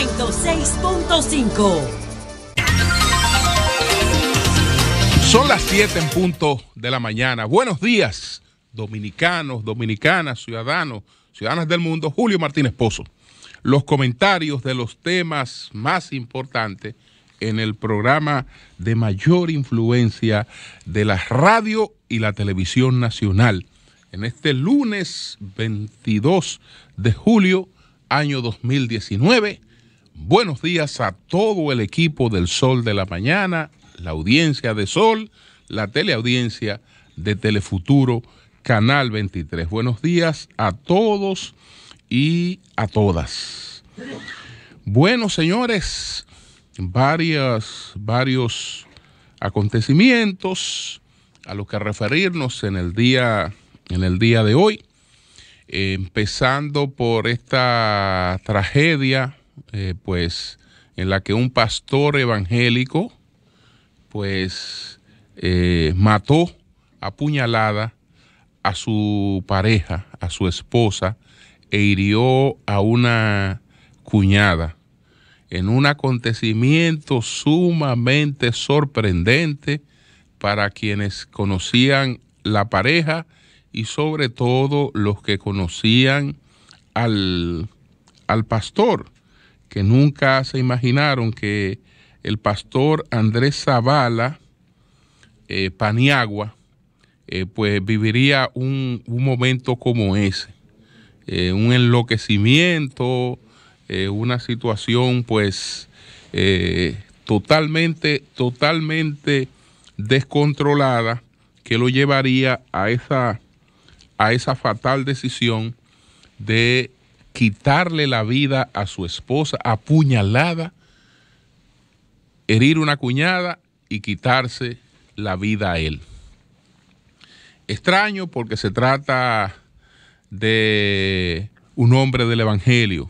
106.5. Son las 7 en punto de la mañana. Buenos días, dominicanos, dominicanas, ciudadanos, ciudadanas del mundo. Julio Martínez Pozo. Los comentarios de los temas más importantes en el programa de mayor influencia de la radio y la televisión nacional. En este lunes 22 de julio, año 2019. Buenos días a todo el equipo del Sol de la Mañana, la audiencia de Sol, la teleaudiencia de Telefuturo, Canal 23. Buenos días a todos y a todas. Bueno, señores, varios acontecimientos a los que referirnos en el día de hoy, empezando por esta tragedia, pues, en la que un pastor evangélico, pues, mató a puñalada a su pareja, a su esposa, e hirió a una cuñada en un acontecimiento sumamente sorprendente para quienes conocían la pareja y sobre todo los que conocían al pastor, que nunca se imaginaron que el pastor Andrés Zavala Paniagua pues viviría un momento como ese, un enloquecimiento, una situación pues totalmente descontrolada, que lo llevaría a esa fatal decisión de quitarle la vida a su esposa apuñalada, herir una cuñada y quitarse la vida a él. Extraño porque se trata de un hombre del Evangelio.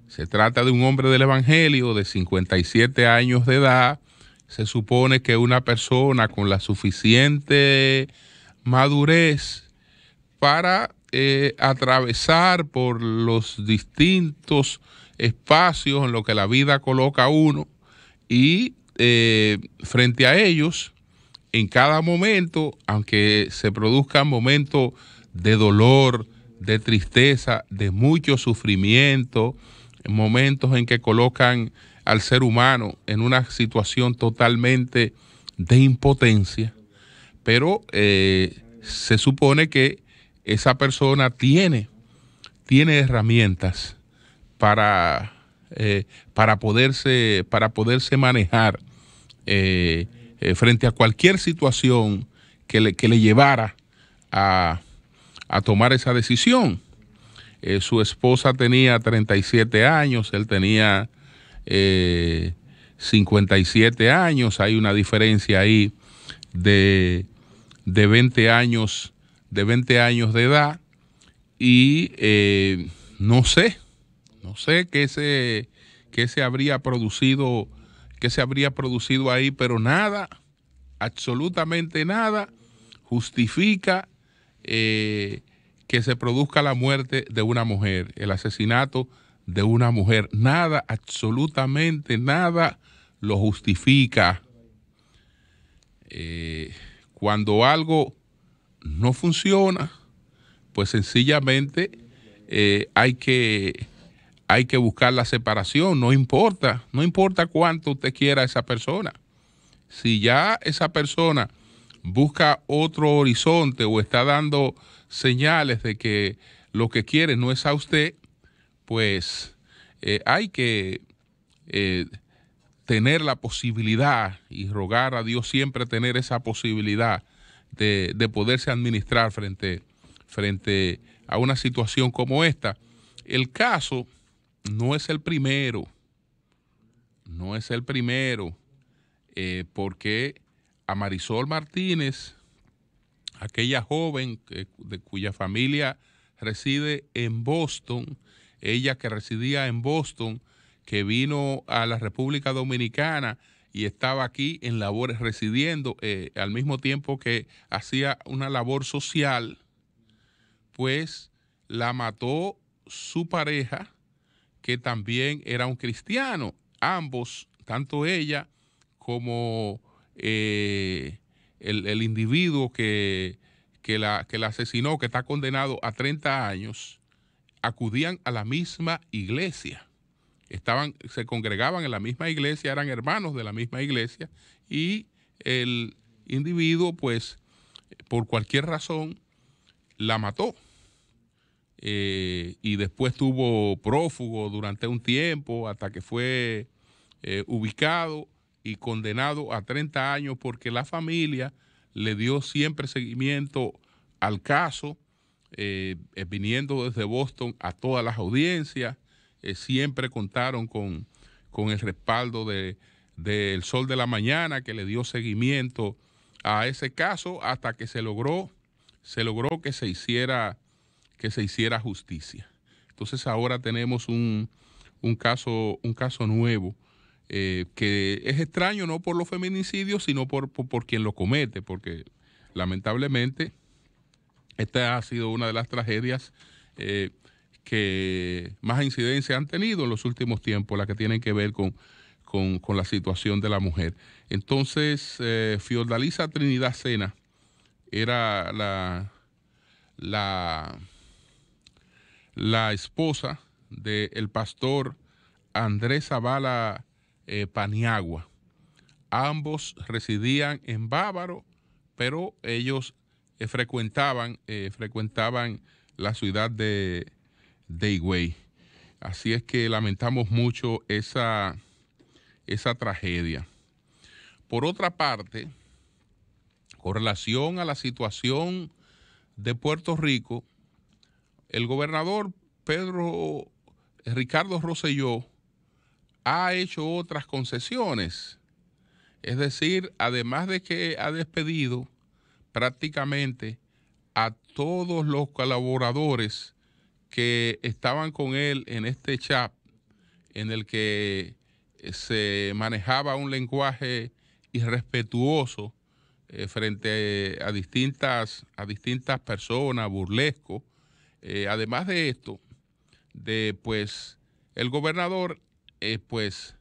Se trata de un hombre del Evangelio de 57 años de edad. Se supone que una persona con la suficiente madurez para atravesar por los distintos espacios en los que la vida coloca a uno y frente a ellos, en cada momento, aunque se produzcan momentos de dolor, de tristeza, de mucho sufrimiento, momentos en que colocan al ser humano en una situación totalmente de impotencia, pero se supone que esa persona tiene herramientas para poderse manejar frente a cualquier situación que le llevara a tomar esa decisión. Su esposa tenía 37 años, él tenía 57 años, hay una diferencia ahí de 20 años de edad, y no sé qué se habría producido ahí, pero nada, absolutamente nada justifica que se produzca la muerte de una mujer, el asesinato de una mujer. Nada, absolutamente nada lo justifica. Cuando algo no funciona, pues sencillamente hay que buscar la separación. No importa cuánto usted quiera a esa persona. Si ya esa persona busca otro horizonte o está dando señales de que lo que quiere no es a usted, pues hay que tener la posibilidad y rogar a Dios siempre tener esa posibilidad de poderse administrar frente a una situación como esta. El caso no es el primero, porque a Marisol Martínez, aquella joven de cuya familia reside en Boston, ella que residía en Boston, que vino a la República Dominicana y estaba aquí en labores residiendo, al mismo tiempo que hacía una labor social, pues la mató su pareja, que también era un cristiano. Ambos, tanto ella como el individuo que la asesinó, que está condenado a 30 años, acudían a la misma iglesia. Se congregaban en la misma iglesia, eran hermanos de la misma iglesia, y el individuo, pues, por cualquier razón, la mató. Y después estuvo prófugo durante un tiempo hasta que fue ubicado y condenado a 30 años porque la familia le dio siempre seguimiento al caso, viniendo desde Boston a todas las audiencias. Siempre contaron con el respaldo del Sol de la Mañana, que le dio seguimiento a ese caso hasta que se logró que se hiciera justicia. Entonces ahora tenemos un caso nuevo, que es extraño no por los feminicidios, sino por quien lo comete, porque lamentablemente esta ha sido una de las tragedias que más incidencia han tenido en los últimos tiempos, las que tienen que ver con la situación de la mujer. Entonces, Fiordalisa Trinidad Sena era la esposa del pastor Andrés Zavala Paniagua. Ambos residían en Bávaro, pero ellos frecuentaban la ciudad de Higüey. Así es que lamentamos mucho esa tragedia. Por otra parte, con relación a la situación de Puerto Rico, el gobernador Ricardo Rosselló ha hecho otras concesiones. Es decir, además de que ha despedido prácticamente a todos los colaboradores que estaban con él en este chat, en el que se manejaba un lenguaje irrespetuoso frente a distintas personas, burlesco. Además de esto, pues el gobernador pues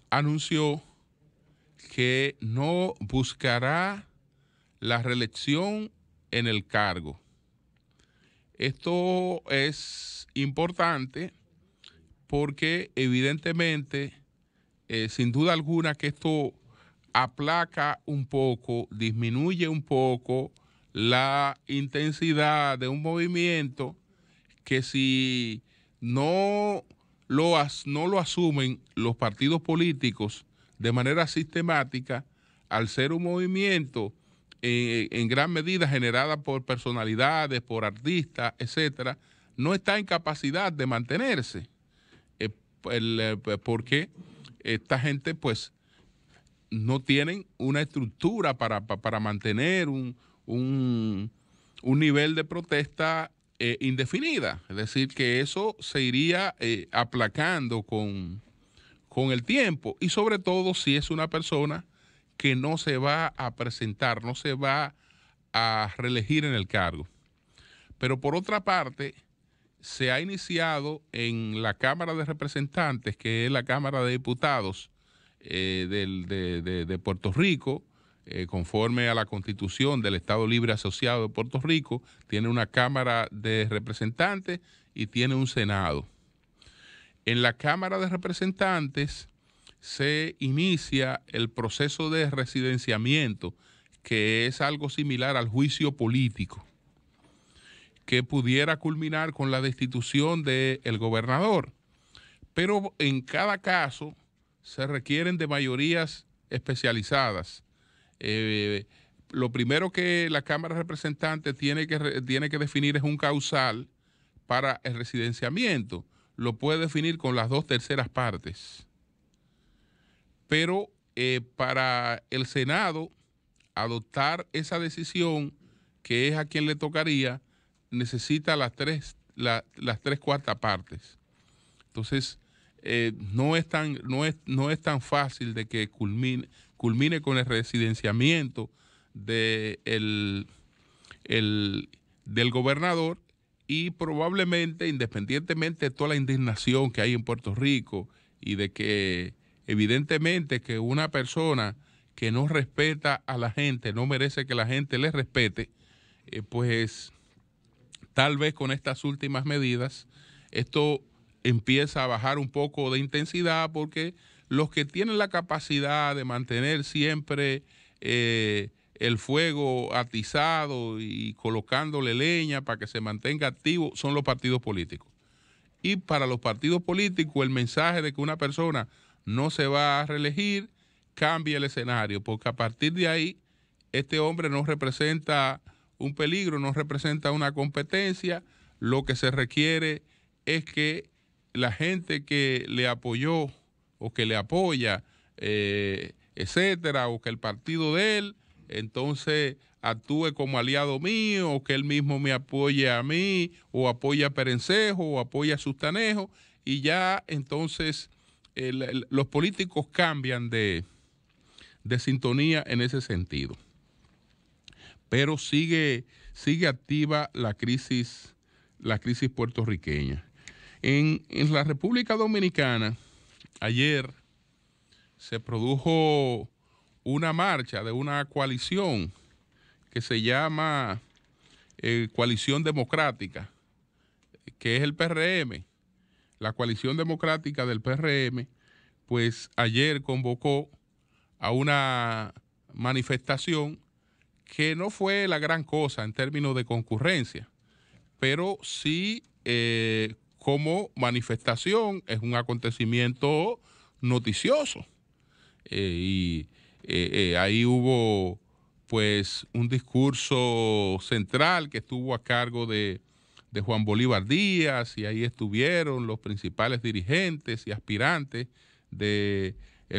anunció que no buscará la reelección en el cargo. Esto es importante porque evidentemente, sin duda alguna, que esto aplaca un poco, disminuye un poco la intensidad de un movimiento que, si no lo asumen los partidos políticos de manera sistemática, al ser un movimiento en gran medida generada por personalidades, por artistas, etcétera, no está en capacidad de mantenerse, porque esta gente pues no tienen una estructura para mantener un nivel de protesta indefinida. Es decir, que eso se iría aplacando con el tiempo, y sobre todo si es una persona que no se va a presentar, no se va a reelegir en el cargo. Pero por otra parte, se ha iniciado en la Cámara de Representantes, que es la Cámara de Diputados de Puerto Rico, conforme a la Constitución del Estado Libre Asociado de Puerto Rico, tiene una Cámara de Representantes y tiene un Senado. En la Cámara de Representantes se inicia el proceso de residenciamiento, que es algo similar al juicio político, que pudiera culminar con la destitución del gobernador. Pero en cada caso se requieren de mayorías especializadas. Lo primero que la Cámara de Representantes tiene que definir es un causal para el residenciamiento. Lo puede definir con las 2/3 partes. Pero para el Senado adoptar esa decisión, que es a quien le tocaría, necesita las 3/4 partes. Entonces, no es tan fácil de que culmine con el residenciamiento del gobernador, y probablemente, independientemente de toda la indignación que hay en Puerto Rico y de que evidentemente que una persona que no respeta a la gente no merece que la gente le respete, pues tal vez con estas últimas medidas esto empieza a bajar un poco de intensidad, porque los que tienen la capacidad de mantener siempre el fuego atizado y colocándole leña para que se mantenga activo son los partidos políticos. Y para los partidos políticos el mensaje de que una persona no se va a reelegir cambia el escenario, porque a partir de ahí este hombre no representa un peligro, no representa una competencia. Lo que se requiere es que la gente que le apoyó o que le apoya, etcétera, o que el partido de él entonces actúe como aliado mío, o que él mismo me apoye a mí, o apoya a Perencejo, o apoya a Sustanejo, y ya entonces los políticos cambian de sintonía en ese sentido. Pero sigue activa la crisis puertorriqueña. En la República Dominicana, ayer se produjo una marcha de una coalición que se llama Coalición Democrática, que es el PRM. La Coalición Democrática del PRM, pues ayer convocó a una manifestación que no fue la gran cosa en términos de concurrencia, pero sí como manifestación es un acontecimiento noticioso. Ahí hubo pues un discurso central que estuvo a cargo de Juan Bolívar Díaz, y ahí estuvieron los principales dirigentes y aspirantes del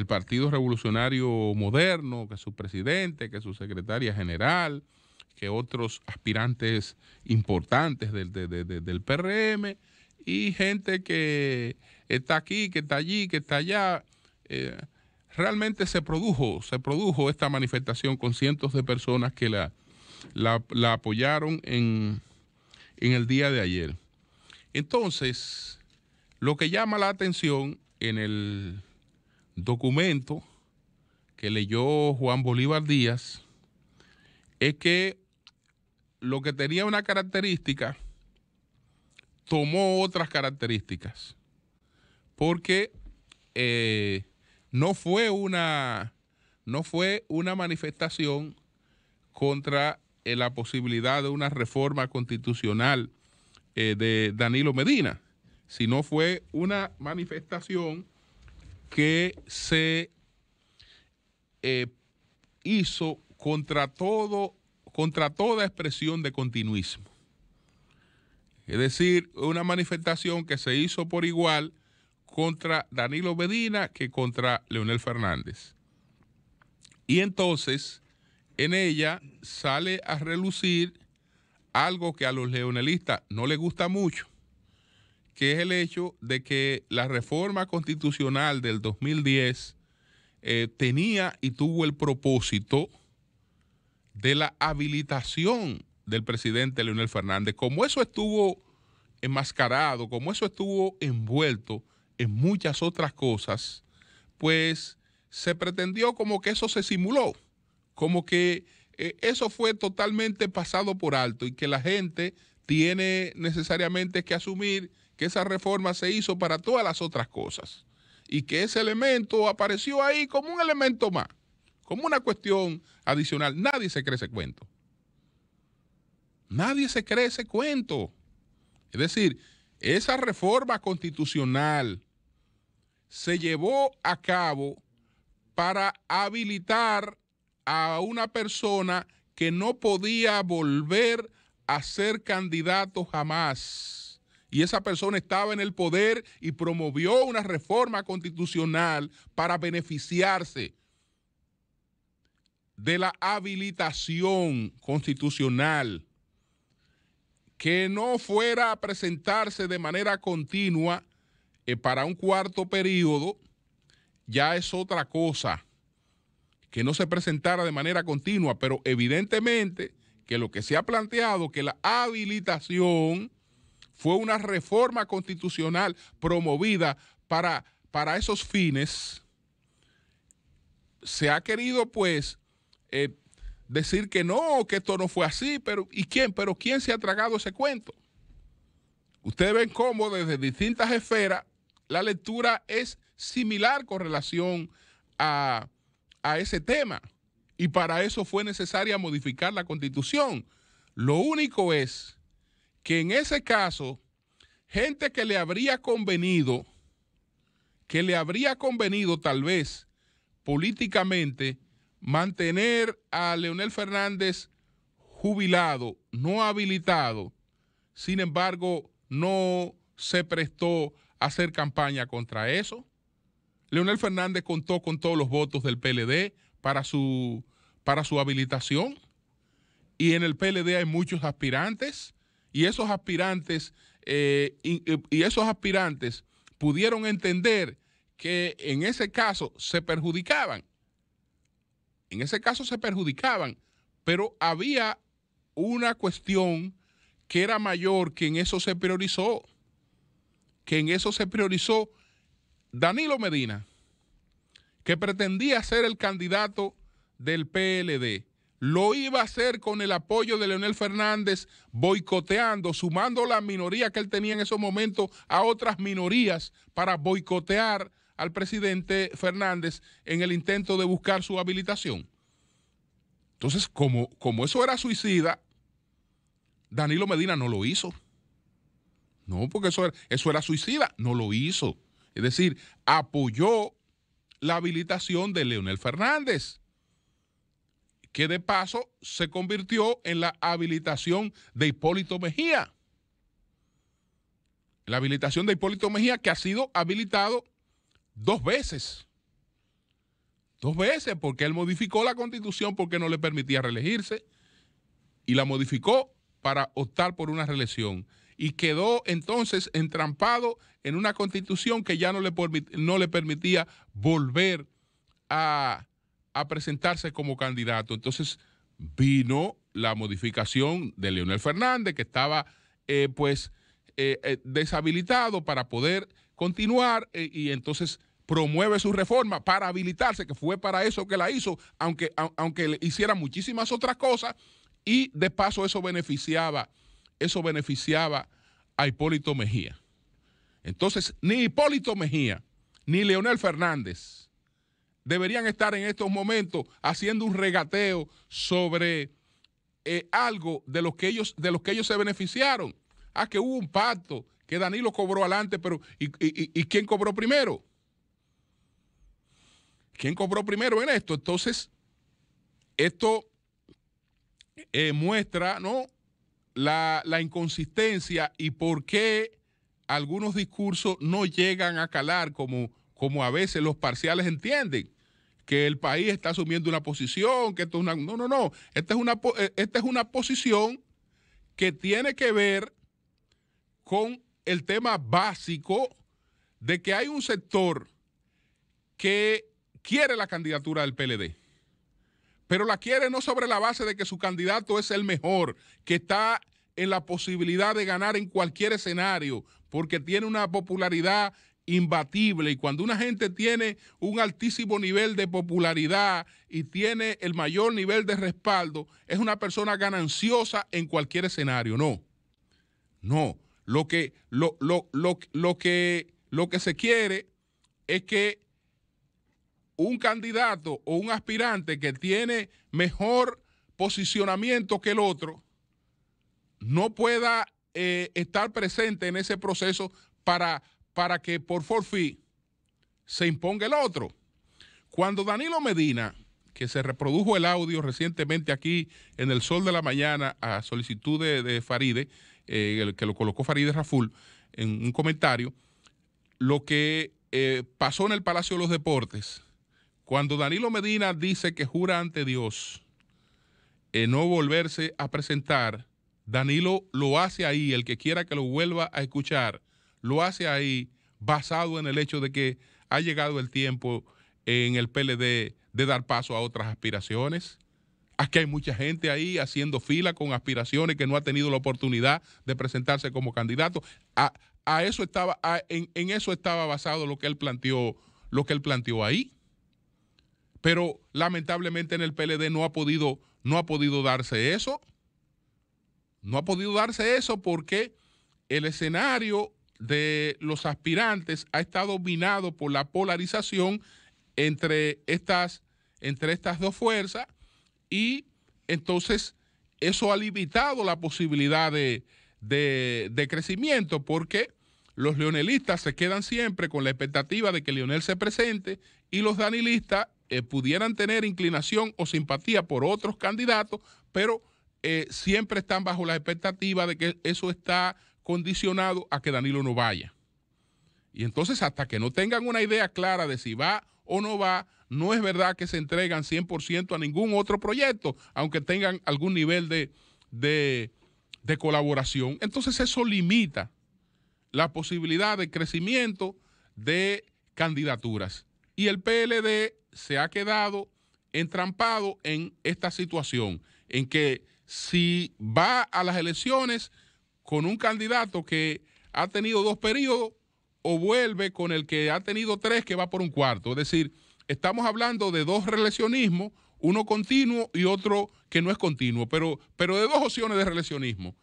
Partido Revolucionario Moderno, que es su presidente, que es su secretaria general, que otros aspirantes importantes del PRM, y gente que está aquí, que está allí, que está allá. Realmente se produjo esta manifestación con cientos de personas que la apoyaron en el día de ayer. Entonces, lo que llama la atención en el documento que leyó Juan Bolívar Díaz es que lo que tenía una característica tomó otras características, porque no fue una manifestación contra la posibilidad de una reforma constitucional de Danilo Medina, sino fue una manifestación que se hizo contra toda expresión de continuismo. Es decir, una manifestación que se hizo por igual contra Danilo Medina que contra Leonel Fernández. Y entonces, en ella sale a relucir algo que a los leonelistas no les gusta mucho, que es el hecho de que la reforma constitucional del 2010 tenía y tuvo el propósito de la habilitación del presidente Leonel Fernández. Como eso estuvo enmascarado, como eso estuvo envuelto en muchas otras cosas, pues se pretendió como que eso se simuló, como que eso fue totalmente pasado por alto, y que la gente tiene necesariamente que asumir que esa reforma se hizo para todas las otras cosas, y que ese elemento apareció ahí como un elemento más, como una cuestión adicional. Nadie se cree ese cuento. Nadie se cree ese cuento. Es decir, esa reforma constitucional se llevó a cabo para habilitar a una persona que no podía volver a ser candidato jamás. Y esa persona estaba en el poder y promovió una reforma constitucional para beneficiarse de la habilitación constitucional. Que no fuera a presentarse de manera continua para un cuarto periodo, ya es otra cosa. Que no se presentara de manera continua, pero evidentemente que lo que se ha planteado, que la habilitación fue una reforma constitucional promovida para esos fines. Se ha querido, pues, decir que no, que esto no fue así, pero ¿y quién? Pero ¿quién se ha tragado ese cuento? Ustedes ven cómo desde distintas esferas la lectura es similar con relación a ese tema. Y para eso fue necesaria modificar la Constitución. Lo único es que en ese caso, gente que le habría convenido tal vez políticamente mantener a Leonel Fernández jubilado, no habilitado, sin embargo, no se prestó a hacer campaña contra eso. Leonel Fernández contó con todos los votos del PLD para su habilitación, y en el PLD hay muchos aspirantes, y esos aspirantes pudieron entender que en ese caso se perjudicaban. Pero había una cuestión que era mayor, que en eso se priorizó. Danilo Medina, que pretendía ser el candidato del PLD, lo iba a hacer con el apoyo de Leonel Fernández, boicoteando, sumando la minoría que él tenía en esos momentos a otras minorías para boicotear al presidente Fernández en el intento de buscar su habilitación. Entonces, como eso era suicida, Danilo Medina no lo hizo. No, porque eso era suicida, no lo hizo. Es decir, apoyó la habilitación de Leonel Fernández, que de paso se convirtió en la habilitación de Hipólito Mejía. La habilitación de Hipólito Mejía, que ha sido habilitado 2 veces. 2 veces, porque él modificó la Constitución porque no le permitía reelegirse, y la modificó para optar por una reelección. Y quedó entonces entrampado en una Constitución que ya no le permitía volver a presentarse como candidato. Entonces vino la modificación de Leonel Fernández, que estaba deshabilitado para poder continuar, y entonces promueve su reforma para habilitarse, que fue para eso que la hizo, aunque le hiciera muchísimas otras cosas, y de paso eso beneficiaba a Hipólito Mejía. Entonces, ni Hipólito Mejía ni Leonel Fernández deberían estar en estos momentos haciendo un regateo sobre algo de lo que ellos se beneficiaron. Que hubo un pacto, que Danilo cobró adelante, pero ¿y quién cobró primero? ¿Quién cobró primero en esto? Entonces, esto muestra, ¿no?, la inconsistencia y por qué algunos discursos no llegan a calar como a veces los parciales entienden, que el país está asumiendo una posición, que esto es una... No. Esta es una posición que tiene que ver con el tema básico de que hay un sector que quiere la candidatura del PLD, pero la quiere no sobre la base de que su candidato es el mejor, que está en la posibilidad de ganar en cualquier escenario, porque tiene una popularidad imbatible, y cuando una gente tiene un altísimo nivel de popularidad y tiene el mayor nivel de respaldo, es una persona gananciosa en cualquier escenario. No. Lo que se quiere es que un candidato o un aspirante que tiene mejor posicionamiento que el otro no pueda estar presente en ese proceso para que por forfait se imponga el otro. Cuando Danilo Medina, que se reprodujo el audio recientemente aquí en El Sol de la Mañana a solicitud de Farideh, que lo colocó Farideh Raful en un comentario, lo que pasó en el Palacio de los Deportes, cuando Danilo Medina dice que jura ante Dios no volverse a presentar, Danilo lo hace ahí, el que quiera que lo vuelva a escuchar, lo hace ahí basado en el hecho de que ha llegado el tiempo en el PLD de dar paso a otras aspiraciones. Aquí hay mucha gente ahí haciendo fila con aspiraciones que no ha tenido la oportunidad de presentarse como candidato. A eso estaba, en eso estaba basado lo que él planteó ahí. Pero lamentablemente en el PLD no ha podido darse eso. No ha podido darse eso porque el escenario de los aspirantes ha estado minado por la polarización entre estas dos fuerzas, y entonces eso ha limitado la posibilidad de crecimiento, porque los leonelistas se quedan siempre con la expectativa de que Leonel se presente, y los danilistas pudieran tener inclinación o simpatía por otros candidatos, pero siempre están bajo la expectativa de que eso está condicionado a que Danilo no vaya. Y entonces, hasta que no tengan una idea clara de si va o no va, no es verdad que se entregan 100% a ningún otro proyecto, aunque tengan algún nivel de colaboración. Entonces eso limita la posibilidad de crecimiento de candidaturas. Y el PLD se ha quedado entrampado en esta situación, en que si va a las elecciones con un candidato que ha tenido 2 periodos, o vuelve con el que ha tenido 3, que va por un cuarto. Es decir, estamos hablando de 2 reeleccionismos, uno continuo y otro que no es continuo, pero de 2 opciones de reeleccionismo.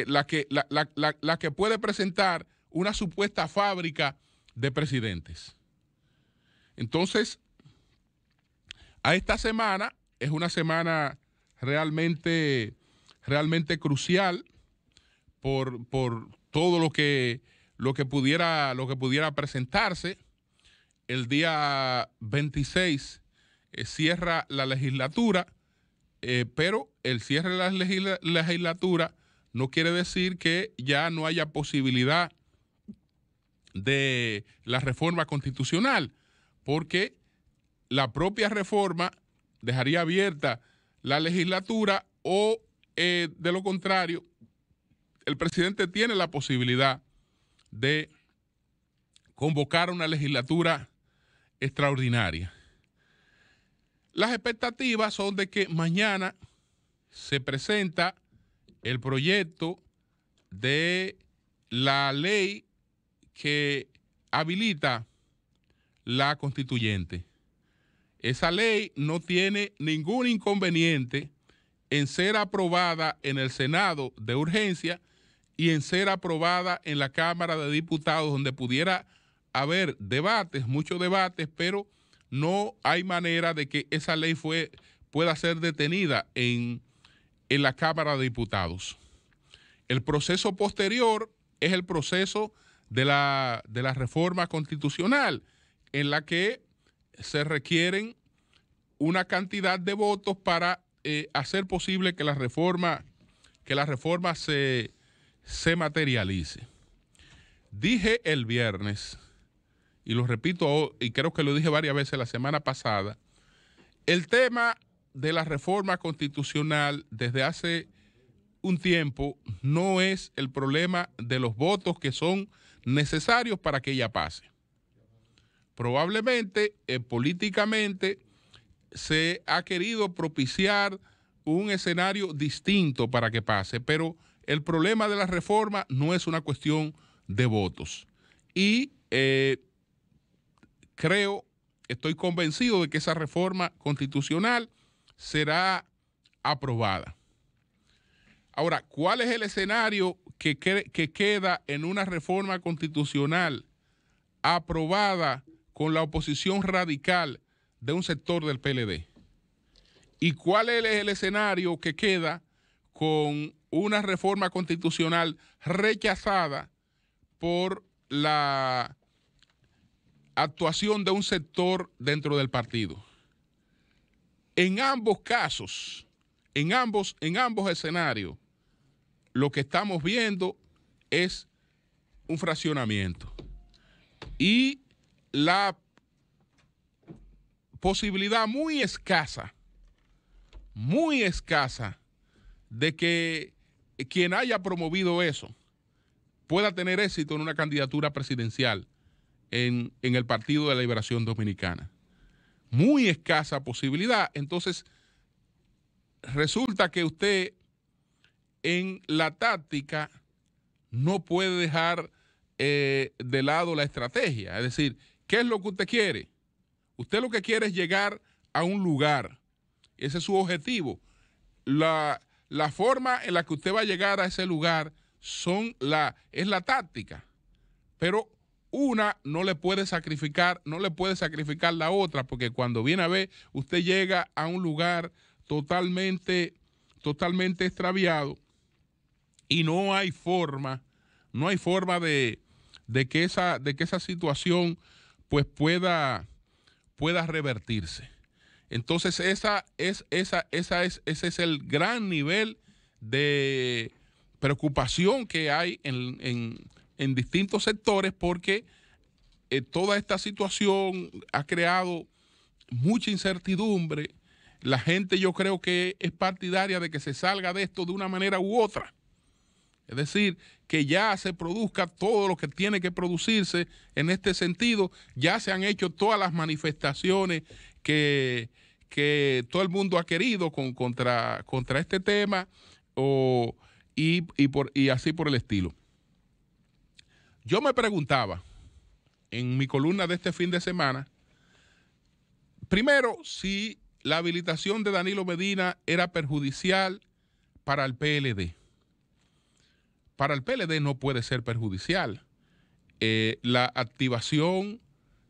La que puede presentar una supuesta fábrica de presidentes. Entonces, a esta semana es una semana realmente crucial por todo lo que pudiera presentarse. El día 26 cierra la legislatura, pero el cierre de la legislatura no quiere decir que ya no haya posibilidad de la reforma constitucional, porque la propia reforma dejaría abierta la legislatura, o de lo contrario, el presidente tiene la posibilidad de convocar una legislatura extraordinaria. Las expectativas son de que mañana se presenta el proyecto de la ley que habilita la constituyente. Esa ley no tiene ningún inconveniente en ser aprobada en el Senado de urgencia y en ser aprobada en la Cámara de Diputados, donde pudiera haber debates, muchos debates, pero no hay manera de que esa ley pueda ser detenida en la Cámara de Diputados. El proceso posterior es el proceso de la reforma constitucional, en la que se requieren una cantidad de votos para hacer posible que la reforma se materialice. Dije el viernes, y lo repito, y creo que lo dije varias veces la semana pasada, el tema de la reforma constitucional desde hace un tiempo no es el problema de los votos que son necesarios para que ella pase. Probablemente, políticamente, se ha querido propiciar un escenario distinto para que pase, pero el problema de la reforma no es una cuestión de votos. Y estoy convencido de que esa reforma constitucional será aprobada. Ahora, ¿cuál es el escenario que queda en una reforma constitucional aprobada con la oposición radical de un sector del PLD? ¿Y cuál es el escenario que queda con una reforma constitucional rechazada por la actuación de un sector dentro del partido? En ambos casos, en ambos escenarios, lo que estamos viendo es un fraccionamiento y la posibilidad muy escasa de que quien haya promovido eso pueda tener éxito en una candidatura presidencial en el Partido de la Liberación Dominicana. Muy escasa posibilidad. Entonces, resulta que usted en la táctica no puede dejar de lado la estrategia. Es decir, ¿qué es lo que usted quiere? Usted lo que quiere es llegar a un lugar. Ese es su objetivo. La forma en la que usted va a llegar a ese lugar es la táctica. Pero una no le puede sacrificar la otra, porque cuando viene a ver, usted llega a un lugar totalmente extraviado y no hay forma de que esa situación pues pueda revertirse. Entonces ese es el gran nivel de preocupación que hay en distintos sectores, porque toda esta situación ha creado mucha incertidumbre. La gente, yo creo que es partidaria de que se salga de esto de una manera u otra. Es decir, que ya se produzca todo lo que tiene que producirse en este sentido. Ya se han hecho todas las manifestaciones que todo el mundo ha querido contra este tema y así por el estilo. Yo me preguntaba en mi columna de este fin de semana, primero, si la habilitación de Danilo Medina era perjudicial para el PLD. Para el PLD no puede ser perjudicial. La activación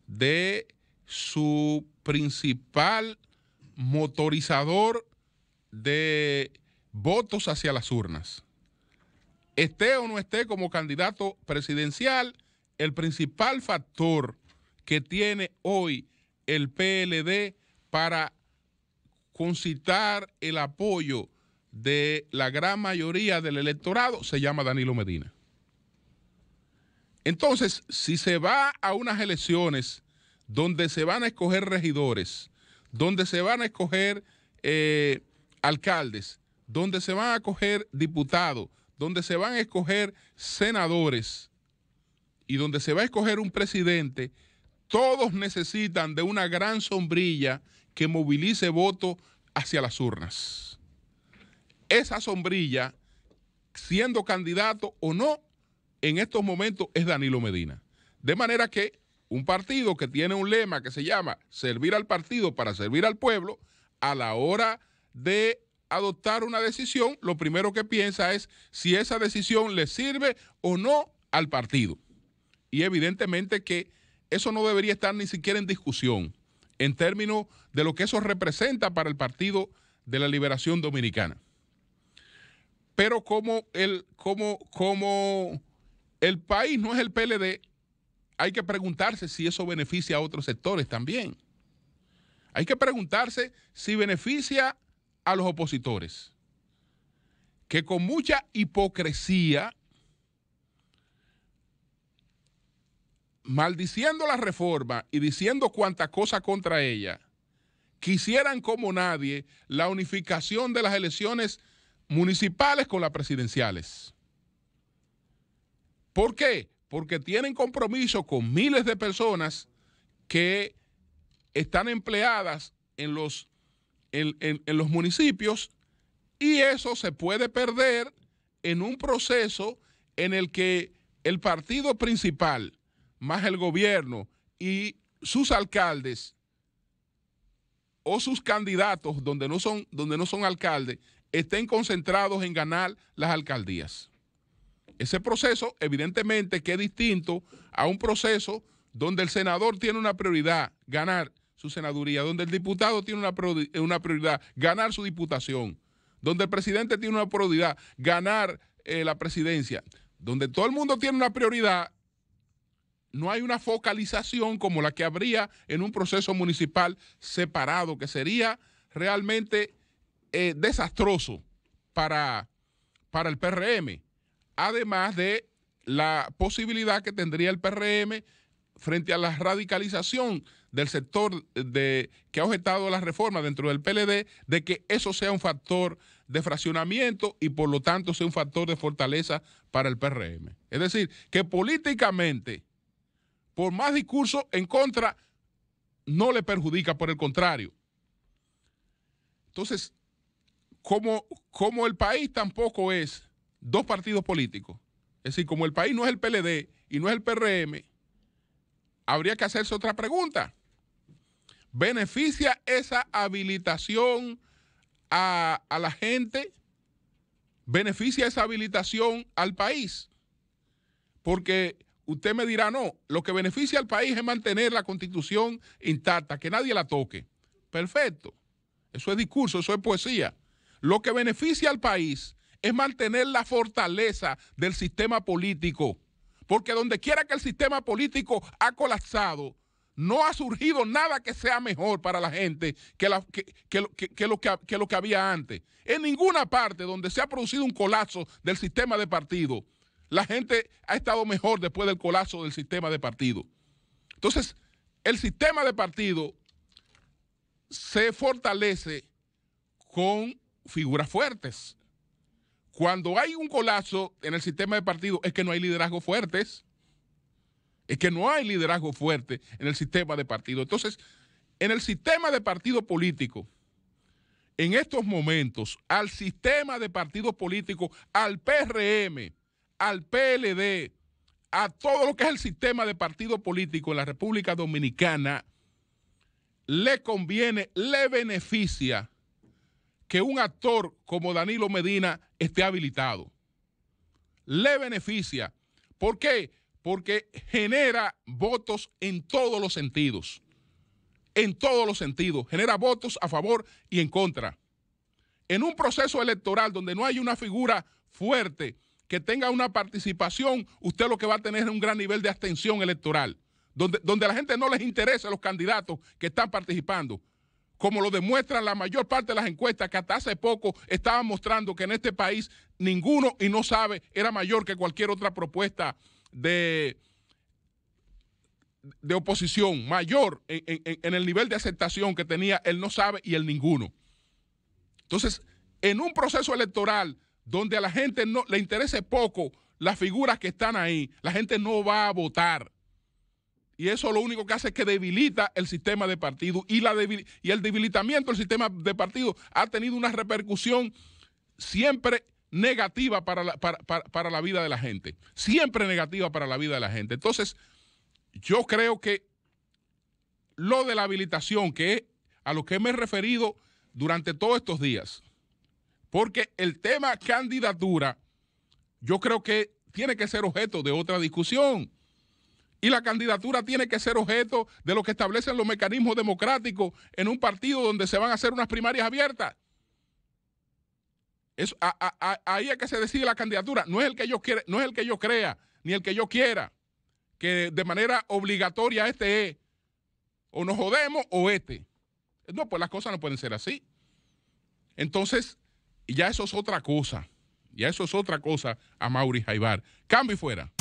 de su principal motorizador de votos hacia las urnas. Esté o no esté como candidato presidencial, el principal factor que tiene hoy el PLD para concitar el apoyo de la gran mayoría del electorado se llama Danilo Medina. Entonces, si se va a unas elecciones donde se van a escoger regidores, donde se van a escoger alcaldes, donde se van a escoger diputados, donde se van a escoger senadores y donde se va a escoger un presidente, todos necesitan de una gran sombrilla que movilice votos hacia las urnas. Esa sombrilla, siendo candidato o no, en estos momentos es Danilo Medina. De manera que un partido que tiene un lema que se llama servir al partido para servir al pueblo, a la hora de adoptar una decisión, lo primero que piensa es si esa decisión le sirve o no al partido. Y evidentemente que eso no debería estar ni siquiera en discusión en términos de lo que eso representa para el Partido de la Liberación Dominicana. Pero como el país no es el PLD, hay que preguntarse si eso beneficia a otros sectores también. Hay que preguntarse si beneficia a los opositores, que con mucha hipocresía, maldiciendo la reforma y diciendo cuanta cosa contra ella, quisieran como nadie la unificación de las elecciones municipales con las presidenciales. ¿Por qué? Porque tienen compromiso con miles de personas que están empleadas en los municipios, y eso se puede perder en un proceso en el que el partido principal, más el gobierno y sus alcaldes o sus candidatos donde no son alcaldes, estén concentrados en ganar las alcaldías. Ese proceso, evidentemente, que es distinto a un proceso donde el senador tiene una prioridad, ganar su senaduría, donde el diputado tiene una prioridad, ganar su diputación, donde el presidente tiene una prioridad, ganar la presidencia, donde todo el mundo tiene una prioridad. No hay una focalización como la que habría en un proceso municipal separado, que sería realmente desastroso para el PRM. Además de la posibilidad que tendría el PRM frente a la radicalización del sector que ha objetado la reforma dentro del PLD, de que eso sea un factor de fraccionamiento y por lo tanto sea un factor de fortaleza para el PRM. Es decir, que políticamente, por más discurso en contra, no le perjudica, por el contrario. Entonces, como el país tampoco es dos partidos políticos, es decir, como el país no es el PLD y no es el PRM, habría que hacerse otra pregunta. ¿Beneficia esa habilitación a la gente? ¿Beneficia esa habilitación al país? Porque usted me dirá, no, lo que beneficia al país es mantener la Constitución intacta, que nadie la toque. Perfecto. Eso es discurso, eso es poesía. Lo que beneficia al país es mantener la fortaleza del sistema político. Porque donde quiera que el sistema político ha colapsado, no ha surgido nada que sea mejor para la gente que lo que había antes. En ninguna parte donde se ha producido un colapso del sistema de partido, la gente ha estado mejor después del colapso del sistema de partido. Entonces, el sistema de partido se fortalece con figuras fuertes. Cuando hay un colapso en el sistema de partido es que no hay liderazgos fuertes. Es que no hay liderazgo fuerte en el sistema de partido. Entonces, en el sistema de partido político, en estos momentos, al sistema de partidos políticos, al PRM, al PLD, a todo lo que es el sistema de partido político en la República Dominicana, le conviene, le beneficia que un actor como Danilo Medina esté habilitado. Le beneficia. ¿Por qué? Porque genera votos en todos los sentidos. En todos los sentidos. Genera votos a favor y en contra. En un proceso electoral donde no hay una figura fuerte que tenga una participación, usted lo que va a tener es un gran nivel de abstención electoral. Donde a la gente no les interesa los candidatos que están participando. Como lo demuestran la mayor parte de las encuestas que hasta hace poco estaban mostrando que en este país ninguno y no sabe era mayor que cualquier otra propuesta de oposición, mayor en el nivel de aceptación que tenía el no sabe y el ninguno. Entonces, en un proceso electoral donde a la gente no le interese poco las figuras que están ahí, la gente no va a votar. Y eso lo único que hace es que debilita el sistema de partido y el debilitamiento del sistema de partido ha tenido una repercusión siempre negativa para la vida de la gente. Siempre negativa para la vida de la gente. Entonces, yo creo que lo de la habilitación, que es a lo que me he referido durante todos estos días, porque el tema candidatura, yo creo que tiene que ser objeto de otra discusión. Y la candidatura tiene que ser objeto de lo que establecen los mecanismos democráticos en un partido donde se van a hacer unas primarias abiertas. Ahí es que se decide la candidatura. No es el que yo quiera, no es el que yo crea, ni el que yo quiera, que de manera obligatoria este es. O nos jodemos o este. No, pues las cosas no pueden ser así. Entonces, ya eso es otra cosa. Ya eso es otra cosa, Amaury Jaibar. Cambio y fuera.